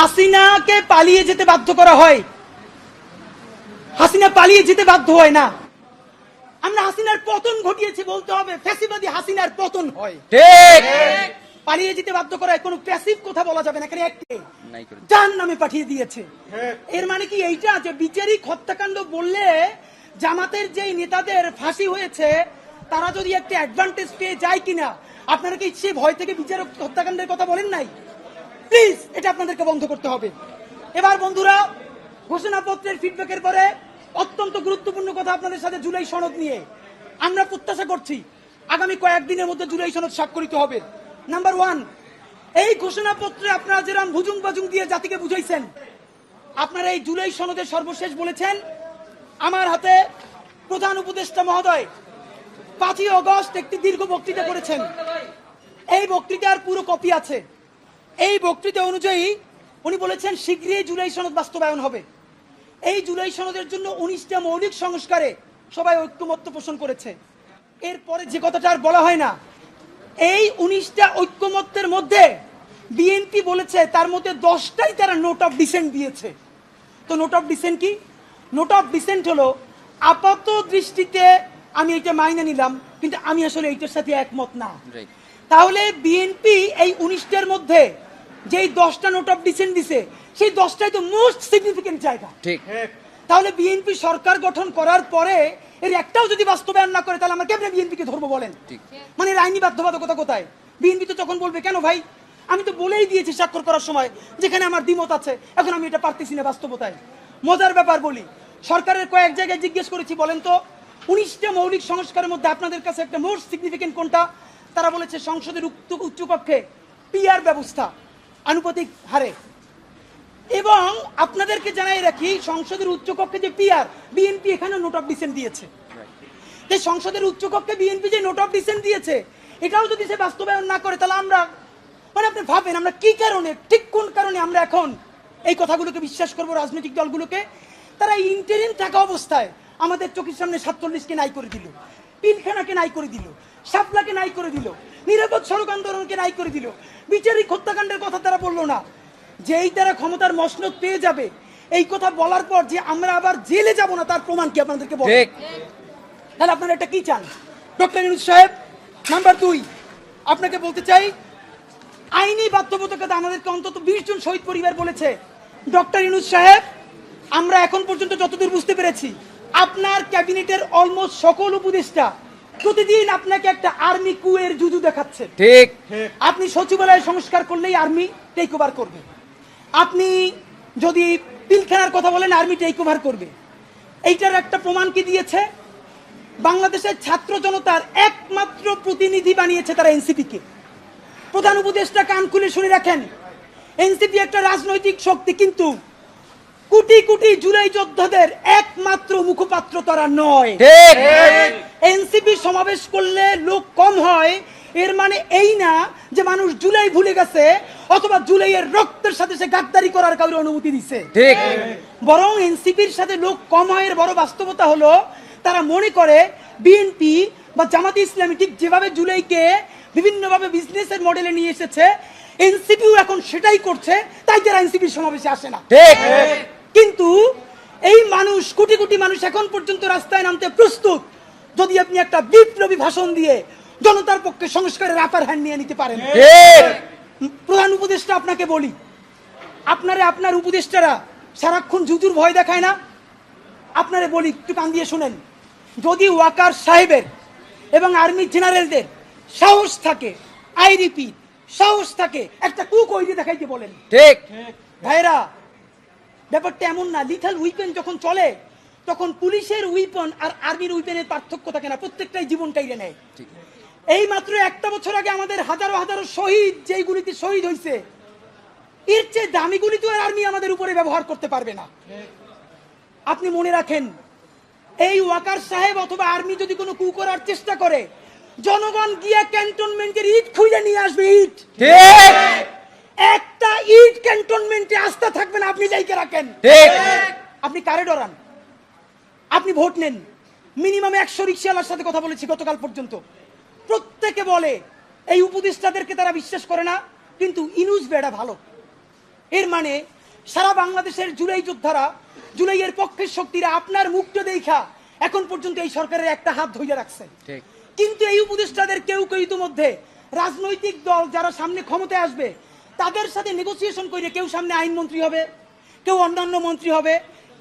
হাসিনাকে পালিয়ে যেতে বাধ্য করা হয়, হাসিনা পালিয়ে যেতে বাধ্য হয় না। আমরা হাসিনার পতন ঘটিয়েছি বলতে হবে, ফ্যাসিবাদী হাসিনার পতন হয়। ঠিক, পালিয়ে যেতে বাধ্য করায় কোনো প্যাসিভ কথা বলা যাবে না, এখানে একটাই জাহান্নামে পাঠিয়ে দিয়েছে। এর মানে কি এইটা যে বিচারিক হত্যাকাণ্ড বললে জামাতের যেই নেতাদের ফাঁসি হয়েছে তারা যদি একটা অ্যাডভান্টেজ পেয়ে যায় কিনা, আপনারা কি সে ভয় থেকে বিচারিক হত্যাকাণ্ডের কথা বলেন নাই? প্লিজ এটা আপনাদেরকে বন্ধ করতে হবে। এবার বন্ধুরা, ঘোষণাপত্রের ফিডব্যাকের পরে অত্যন্ত গুরুত্বপূর্ণ কথা আপনাদের সাথে জুলাই সনদ নিয়ে আমরা প্রত্যাশা করছি আগামী কয়েকদিনের মধ্যে জুলাই সনদ স্বাক্ষরিত হবে। নাম্বার 1, এই ঘোষণাপত্রে আপনারা যেরকম ভুজুং বাজুং দিয়ে জাতিকে বুঝাইছেন, আপনারা এই জুলাই সনদের সর্বশেষ বলেছেন। আমার হাতে প্রধান উপদেষ্টা মহোদয় 5ই আগস্ট একটি দীর্ঘ বক্তৃতা করেছেন। এই বক্তৃতার পুরো কপি আছে। এই বক্তৃতা অনুযায়ী উনি বলেছেন শীঘ্রই জুলাই সনদ বাস্তবায়ন হবে। এই জুলাই সনদের জন্য 19টা মৌলিক সংস্কারে সবাই ঐক্যমত্য পোষণ করেছে। এরপরে যে কথাটা আর বলা হয় না, এই 19টা ঐক্যমত্যের মধ্যে বিএনপি বলেছে তার মধ্যে 10টাই তারা নোট অফ ডিসেন্ট দিয়েছে। তো নোট অফ ডিসেন্ট কি? নোট অফ ডিসেন্ট হলো আপাত দৃষ্টিতে আমি এটা মাইনে নিলাম, কিন্তু আমি আসলে এইটার সাথে একমত না। তাহলে বিএনপি এই 19টার মধ্যে যেই 10টা নোট অফ ডিসেন্ট দিছে, সেই 10টাই তো মোস্ট সিগনিফিকেন্ট জায়গা। ঠিক। তাহলে বিএনপি সরকার গঠন করার পরে এর একটাও যদি বাস্তবায়ন না করে, তাহলে আমরা কেমনে বিএনপিকে ধরবো বলেন? মানে এর আইনি বাধ্যবাধকতা কোথায়? বিএনপি তো তখন বলবে, কেন ভাই, আমি তো বলেই দিয়েছি স্বাক্ষর করার সময় যেখানে আমার দ্বিমত আছে, এখন আমি এটা পারতেছি না বাস্তবতায়। মজার ব্যাপার বলি, সরকারের কয়েক জায়গায় জিজ্ঞেস করেছি, বলেন তো 19টা মৌলিক সংস্কারের মধ্যে আপনাদের কাছে একটা মোস্ট সিগনিফিকেন্ট কোনটা? তারা বলেছে সংসদের উচ্চকক্ষে পিআর ব্যবস্থা আনুপাতিক হারে। এবং আপনাদেরকে জানাই রাখি, সংসদের উচ্চকক্ষে যে পিআর, বিএনপি এখানে নোট অফ ডিসেন্ট দিয়েছে। যে সংসদের উচ্চকক্ষে বিএনপি যে নোট অফ ডিসেন্ট দিয়েছে, এটাও যদি সে বাস্তবায়ন না করে, তাহলে আমরা, মানে আপনি ভাবেন আমরা কি কারণে, ঠিক কোন কারণে আমরা এখন এই কথাগুলোকে বিশ্বাস করব? রাজনৈতিক দলগুলোকে তারা ইন্টারিম থাকা অবস্থায় আমাদের চোখের সামনে 47কে নাই করে দিল, পিলখানাকে নাই করে দিল, শাপলাকে নাই করে দিল, নিরাপদ সড়ক আন্দোলনকে নাই করে দিল, বিচারিক হত্যাকাণ্ডের কথা তারা বললো না। যেই তারা ক্ষমতার মসনদ পেয়ে যাবে, এই কথা বলার পর যে আমরা আবার জেলে যাব না, তার প্রমাণ কি আপনাদেরকে বলবো? তাহলে আপনারা এটা কি চান? ডক্টর ইউনূস সাহেব, নাম্বার 2, আপনাকে বলতে চাই, আইনি বাধ্যবাধকতা আমাদেরকে অন্তত 20 জন শহীদ পরিবার বলেছে। ডক্টর ইউনূস সাহেব, আমরা এখন পর্যন্ত যতদূর বুঝতে পেরেছি, আপনার ক্যাবিনেটের অলমোস্ট সকল উপদেষ্টা প্রতিদিন আপনাকে একটা আর্মি কুয়ের জুজু দেখাচ্ছে। ঠিক। আপনি সচিবালয় সংস্কার করলেই আর্মি টেক ওভার করবে, আপনি যদি পিলখানার কথা বলেন আর্মি টেক ওভার করবে। এইটার একটা প্রমাণ কি দিয়েছে? বাংলাদেশের ছাত্র জনতার একমাত্র প্রতিনিধি বানিয়েছে তারা এনসিপি-কে। প্রধান উপদেষ্টা কান খুলে শুনে রাখেন, এনসিপি একটা রাজনৈতিক শক্তি, কিন্তু কোটি কোটি জুলাই যোদ্ধাদের একমাত্র মুখপাত্র তারা নয়। এনসিপি সমাবেশ করলে লোক কম হয়, এর মানে এই না যে মানুষ জুলাই ভুলে গেছে অথবা জুলাইয়ের রক্তের সাথে সে গাদ্দারি করার কাউকে অনুমতি দিচ্ছে। বরং এনসিপির সাথে লোক কম হয় এর বড় বাস্তবতা হলো তারা মনে করে বিএনপি বা জামাতে ইসলামী ঠিক যেভাবে জুলাইকে বিভিন্নভাবে বিজনেসের মডেলে নিয়ে এসেছে, এনসিপিও এখন সেটাই করছে, তাই তারা এনসিপির সমাবেশে আসে না। কিন্তু এই মানুষ, কোটি কোটি মানুষ এখন পর্যন্ত রাস্তায় নামতে প্রস্তুত, যদি আপনি একটা বিপ্লবী ভাষণ দিয়ে জনতার পক্ষে সংস্কারের আপার হ্যান্ড নিয়ে নিতে পারেন। প্রধান উপদেষ্টা, আপনাকে বলি, আপনার উপদেষ্টারা সারাক্ষণ জুজুর ভয় দেখায় না? আপনারে বলি, একটু কান দিয়ে শুনেন, যদি ওয়াকার সাহেবের এবং আর্মি জেনারেলদের সাহস থাকে, আই রিপিট, সাহস থাকে, একটা কুক ওই দিয়ে দেখাইতে বলেন। ঠিক ভাইরা, ব্যাপারটা এমন না। লিথাল উইপেন যখন চলে, তখন পুলিশের উইপন আর আর্মির উইপেনের পার্থক্য থাকে না, প্রত্যেকটাই জীবন কাইড়ে নেয়। এই মাত্র একটা বছর আগে আমাদের হাজারো হাজারো শহীদ যেই গুলিতে শহীদ হয়েছে, এর চেয়ে দামি গুলি তো আর আর্মি আমাদের উপরে ব্যবহার করতে পারবে না। আপনি মনে রাখেন, এই ওয়াকার সাহেব অথবা আর্মি যদি কোনো কু করার চেষ্টা করে, জনগণ গিয়া ক্যান্টনমেন্টের ইট খুঁজে নিয়ে আসবে। ইট, একটা ইট ক্যান্টনমেন্টে আস্থা থাকবে না, আপনি যাইকে রাখেন। আপনি কারে ডরান? আপনি ভোট নেন। মিনিমাম 100 রিক্সাওয়ালার সাথে কথা বলেছি গতকাল পর্যন্ত, প্রত্যেকে বলে এই উপদেষ্টাদেরকে তারা বিশ্বাস করে না, কিন্তু ইউনূস বেড়া ভালো। এর মানে সারা বাংলাদেশের জুলাই যোদ্ধারা, জুলাইয়ের পক্ষের শক্তিরা আপনার মুখটা দেখা এখন পর্যন্ত এই সরকারের একটা হাত ধরে রাখছে। কিন্তু এই উপদেষ্টাদের কেউ কেউ ইতিমধ্যে রাজনৈতিক দল যারা সামনে ক্ষমতায় আসবে তাদের সাথে নেগোসিয়েশন করে কেউ সামনে আইনমন্ত্রী হবে, কেউ অন্যান্য মন্ত্রী হবে,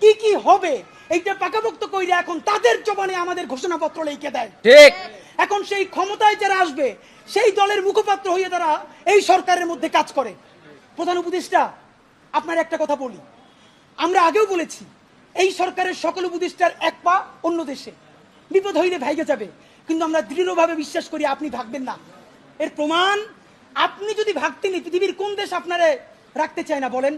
কি কি হবে এইটা পাকাপোক্ত কইরা এখন তাদের জবানে আমাদের ঘোষণাপত্র লিখে দেয়। ঠিক এখন সেই ক্ষমতায় যারা আসবে সেই দলের মুখপাত্র হয়ে তারা এই সরকারের মধ্যে কাজ করে। প্রধান উপদেষ্টা, আপনার একটা কথা বলি, আমরা আগেও বলেছি এই সরকারের সকল উপদেষ্টার এক পা অন্য দেশে, বিপদ হইলে ভাইগে যাবে, কিন্তু আমরা দৃঢ়ভাবে বিশ্বাস করি আপনি ভাগবেন না। এর প্রমাণ, আপনি যদি ভাগতেন পৃথিবীর কোন দেশ আপনারে রাখতে চায় না বলেন?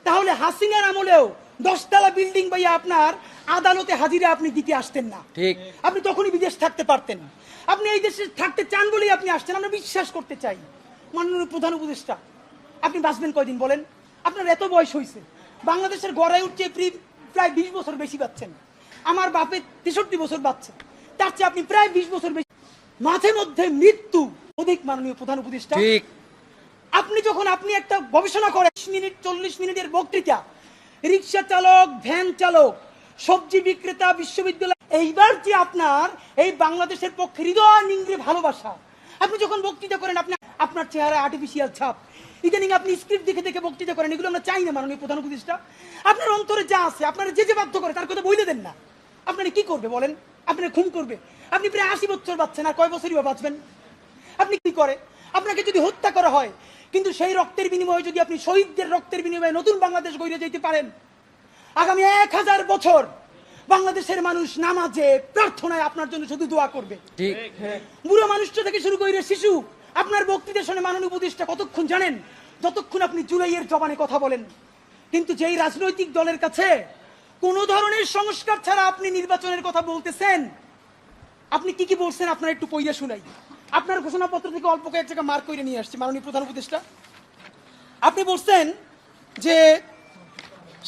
তাহলে হাসিনার আমলেও 10 তলা বিল্ডিং পাইয়া আপনার আদালতে হাজিরা আপনি দিতে আসতেন না। ঠিক, আপনি তখনই বিদেশ থাকতে পারতেন। আপনি এই দেশে থাকতে চান বলেই আপনি আসছেন, আমরা বিশ্বাস করতে চাই। মাননীয় প্রধান উপদেষ্টা, আপনি বাঁচবেন কয়দিন বলেন? আপনার এত বয়স হয়েছে, বাংলাদেশের গড়ায় উঠছে প্রায় 20 বছর বেশি পাচ্ছেন। আমার বাপে 63 বছর বাচ্চা, তার চেয়ে আপনি প্রায় 20 বছর বেশি। মাঝে মধ্যে মৃত্যু অধিক। মাননীয় প্রধান উপদেষ্টা, আপনি যখন আপনি একটা গবেষণা করেন 40 মিনিটের বক্তৃতা, রিক্সা চালক, ভ্যান চালক, সবজি বিক্রেতা, বিশ্ববিদ্যালয়, এইবার যে আপনার এই বাংলাদেশের পক্ষে হৃদয় নিংড়ে ভালোবাসা, আপনি যখন বক্তৃতা করেন আপনি আপনার চেহারা আর্টিফিশিয়াল ছাপ, ইদানিং আপনি স্ক্রিপ্ট দেখে দেখে বক্তৃতা করেন, এগুলো আমরা চাই না। মাননীয় প্রধান উপদেষ্টা, আপনার অন্তরে যা আছে, আপনার যে বাধ্য করে তার কথা বইলে দেন না। আপনারা কি করবে বলেন? আপনার খুন করবে। আপনি প্রায় 80 বছর বাঁচছেন, আর কয় বছরই বা বাঁচবেন? আপনি কি করে? আপনাকে যদি হত্যা করা হয়, কিন্তু সেই রক্তের বিনিময়ে যদি আপনি শহীদদের রক্তের বিনিময়ে নতুন বাংলাদেশ গড়ে যেতে পারেন, আগামী 1000 বছর বাংলাদেশের মানুষ নামাজে প্রার্থনায় আপনার জন্য শুধু দোয়া করবে। ঠিক, বুড়ো মানুষটা থেকে শুরু করে শিশু আপনার বক্তৃতা শুনে মাননীয় উপদেষ্টা কতক্ষণ জানেন? যতক্ষণ আপনি জুলাইয়ের জবানে কথা বলেন। কিন্তু যেই রাজনৈতিক দলের কাছে কোন ধরনের সংস্কার ছাড়া আপনি নির্বাচনের কথা বলতেছেন, আপনি কি কি বলছেন আপনার একটু পইয়া শুনাই। আপনার ঘোষণাপত্র থেকে অল্প কয়েক জায়গা মার্ক করে নিয়ে আসছি। মাননীয় প্রধান উপদেষ্টা, আপনি বলছেন যে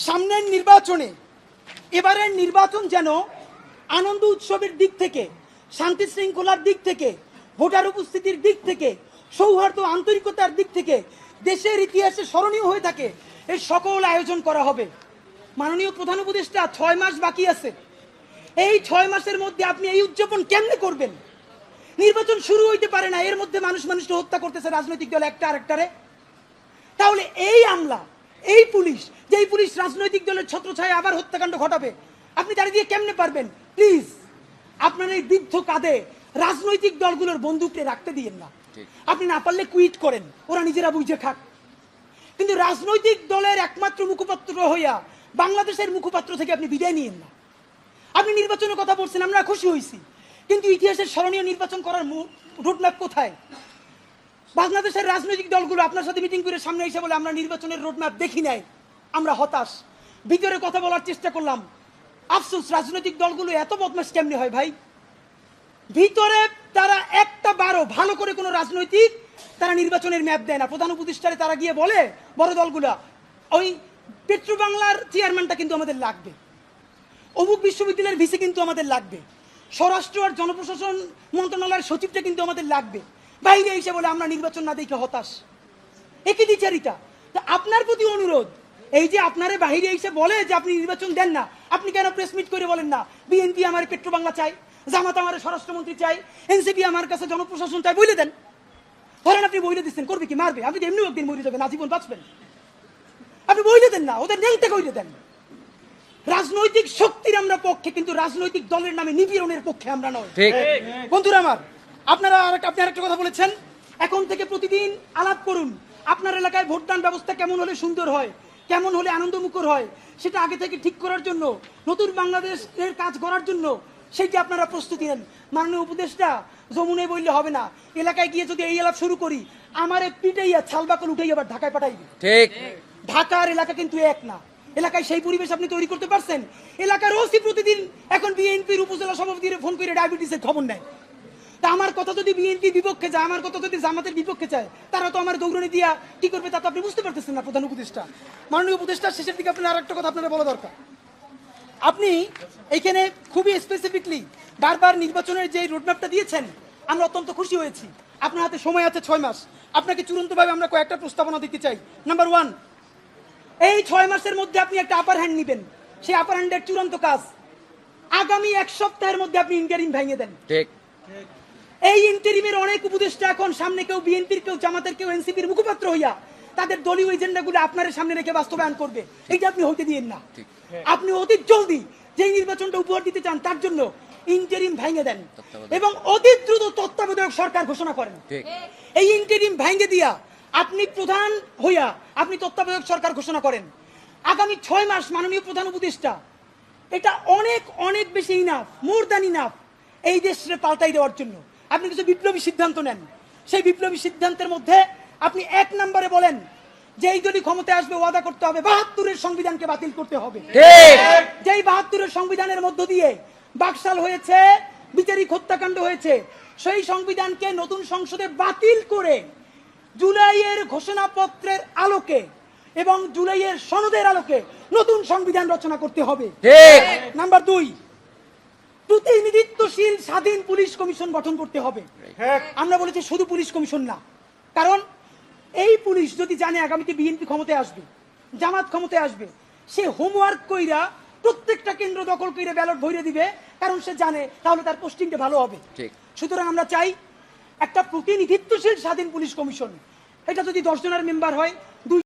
সামনের নির্বাচনে, এবারের নির্বাচন যেন আনন্দ উৎসবের দিক থেকে, শান্তি শৃঙ্খলার দিক থেকে, ভোটার উপস্থিতির দিক থেকে, সৌহার্দ্য আন্তরিকতার দিক থেকে দেশের ইতিহাসে স্মরণীয় হয়ে থাকে, এই সকল আয়োজন করা হবে। মাননীয় প্রধান উপদেষ্টা, 6 মাস বাকি আছে। এই 6 মাসের মধ্যে আপনি এই উদযাপন কেমনে করবেন? নির্বাচন শুরু হইতে পারে না, এর মধ্যে মানুষকে হত্যা করতেছে রাজনৈতিক দল একটা আরেকটারে। তাহলে এই আমলা, এই পুলিশ, যেই পুলিশ রাজনৈতিক দলের ছত্রছায়ায় আবার হত্যাকাণ্ড ঘটাবে, আপনি দাঁড়িয়ে দিয়ে কেমনে পারবেন? প্লিজ আপনার এই বৃদ্ধ কাঁধে রাজনৈতিক দলগুলোর বন্দুককে রাখতে দিয়েন না। আপনি না পারলে কুইট করেন, ওরা নিজেরা বুঝে খাক। কিন্তু রাজনৈতিক দলের একমাত্র মুখপাত্র হইয়া বাংলাদেশের মুখপাত্র থেকে আপনি বিদায় নিয়েন না। আপনি নির্বাচনের কথা বলছেন, আমরা খুশি হয়েছি, কিন্তু ইতিহাসের স্মরণীয় নির্বাচন করার রোডম্যাপ কোথায়? বাংলাদেশের রাজনৈতিক দলগুলো আপনার সাথে মিটিং করে সামনে এসে বলে আমরা নির্বাচনের রোডম্যাপ দেখি নাই, আমরা হতাশ। ভিতরে কথা বলার চেষ্টা করলাম, আফসোস রাজনৈতিক দলগুলো এত বদমাশ কেমনে হয় ভাই? ভিতরে তারা একটা বারো ভালো করে কোনো রাজনৈতিক তারা নির্বাচনের ম্যাপ দেয় না। প্রধান উপদেষ্টারে তারা গিয়ে বলে বড় দলগুলা, ওই পেট্রো বাংলার চেয়ারম্যানটা কিন্তু আমাদের লাগবে, অমুক বিশ্ববিদ্যালয়ের ভিসি কিন্তু আমাদের লাগবে, স্বরাষ্ট্র আর জনপ্রশাসন মন্ত্রণালয়ের সচিবটা কিন্তু আমাদের লাগবে। বাইরে এসে বলে আমরা নির্বাচন না দেখে হতাশ। একই দ্বিচারিতা। আপনার প্রতি অনুরোধ, এই যে আপনারে বাহিরে এসে বলে যে আপনি নির্বাচন দেন না, আপনি কেন প্রেস মিট করে বলেন না বিএনপি আমার পেট্রো বাংলা চাই, জামাত আমার স্বরাষ্ট্রমন্ত্রী চাই, এনসিপি আমার কাছে জনপ্রশাসন চাই, বলে দেন। ধরেন আপনি বইলে দিচ্ছেন, করবে কি? মারবে। আপনি এমনি একদিন মরে যাবেন, আজীবন বাঁচবেন। আপনি বইলে দেন না, ওদের নেংতে কইলে দেন। রাজনৈতিক শক্তির আমরা পক্ষে, কিন্তু রাজনৈতিক দলের নামে নিপীড়নের পক্ষে আমরা নয়। বন্ধুরা আমার, আপনি আরেকটা কথা বলেছেন, এখন থেকে প্রতিদিন আলাপ করুন আপনার এলাকায় ভোটদান ব্যবস্থা কেমন হলে সুন্দর হয়, কেমন হলে আনন্দমুখর হয়, সেটা আগে থেকে ঠিক করার জন্য, নতুন বাংলাদেশের কাজ করার জন্য সেইটা আপনারা প্রস্তুতি নেন। মাননীয় উপদেষ্টা, যমুনে বললে হবে না, এলাকায় গিয়ে যদি এই আলাপ শুরু করি, আমারে পিটাইয়া ছালবাকল উঠেই আবার ঢাকায় পাঠাইবে। ঠিক, ঢাকার এলাকা কিন্তু এক না। এলাকায় সেই পরিবেশ আপনি তৈরি করতে পারছেন? এলাকার ওসি প্রতিদিন এখন বিএনপির উপজেলা সভাপতির ফোন করে ডায়াবেটিসের খবর নেয়। তা আমার কথা যদি বিএনপি বিপক্ষে যায়, আমার কথা যদি জামাতের বিপক্ষে চায়, তারা তো আমার দৌড়নি দিয়া কি করবে তা তো আপনি বুঝতে পারতেছেন না। প্রধান উপদেষ্টা, মাননীয় উপদেষ্টা, শেষের দিকে আপনার আরেকটা কথা আপনারা বলা দরকার। আপনি এইখানে খুবই স্পেসিফিকলি বারবার নির্বাচনের যে রোডম্যাপটা দিয়েছেন, আমরা অত্যন্ত খুশি হয়েছি। আপনার হাতে সময় আছে 6 মাস। আপনাকে চূড়ান্তভাবে আমরা কয়েকটা প্রস্তাবনা দিতে চাই। নাম্বার 1, এই 6 মাসের মধ্যে আপনি একটা আপার হ্যান্ড নেবেন, সেই আপার হ্যান্ডের চূড়ান্ত কাজ আগামী 1 সপ্তাহের মধ্যে আপনি ইন্টারিম ভেঙে দেন। ঠিক। এই ইন্টারিমের অনেক উপদেষ্টা এখন সামনে কেউ বিএনপির, কেউ জামাতের, কেউ এনসিপির মুখপাত্র হইয়া তাদের দলীয় এজেন্ডাগুলো আপনার সামনে রেখে বাস্তবায়ন করবে, এইটা আপনি হইতে দিয়েন না। আপনি অতি জলদি যেই নির্বাচনটা উপহার দিতে চান তার জন্য ইন্টারিম ভেঙে দেন এবং অতি দ্রুত তত্ত্বাবধায়ক সরকার ঘোষণা করেন। এই ইন্টারিম ভেঙে দিয়া আপনি প্রধান হইয়া আপনি তত্ত্বাবধায়ক সরকার ঘোষণা করেন। আগামী 6 মাস মাননীয় প্রধান উপদেষ্টা, এটা অনেক অনেক বেশি ইনাফ, মোর দ্যান ইনাফ এই দেশে পাল্টাই দেওয়ার জন্য। আপনি কিছু বিপ্লবী সিদ্ধান্ত নেন, সেই বিপ্লবী সিদ্ধান্তের মধ্যে আপনি 1 নম্বরে বলেন যে এই যদি ক্ষমতায় আসবে ওয়াদা করতে হবে 72-এর সংবিধানকে বাতিল করতে হবে। যেই 72-এর সংবিধানের মধ্য দিয়ে বাকশাল হয়েছে, বিচারিক হত্যাকাণ্ড হয়েছে, সেই সংবিধানকে নতুন সংসদে বাতিল করে জুলাইয়ের ঘোষণাপত্রের আলোকে এবং জুলাইয়ের সনদের আলোকে নতুন সংবিধান রচনা করতে হবে। নাম্বার 2, প্রতিনিধিত্বশীল স্বাধীন পুলিশ কমিশন গঠন করতে হবে। আমরা বলেছি শুধু পুলিশ কমিশন না, কারণ এই পুলিশ যদি জানে আগামীতে বিএনপি ক্ষমতায় আসবে, জামাত ক্ষমতায় আসবে, সে হোমওয়ার্ক কইরা প্রত্যেকটা কেন্দ্র দখল করে ব্যালট ভরে দিবে, কারণ সে জানে তাহলে তার পোস্টিংটা ভালো হবে। সুতরাং আমরা চাই একটা প্রতিনিধিত্বশীল স্বাধীন পুলিশ কমিশন। এটা যদি 10 জনের মেম্বার হয়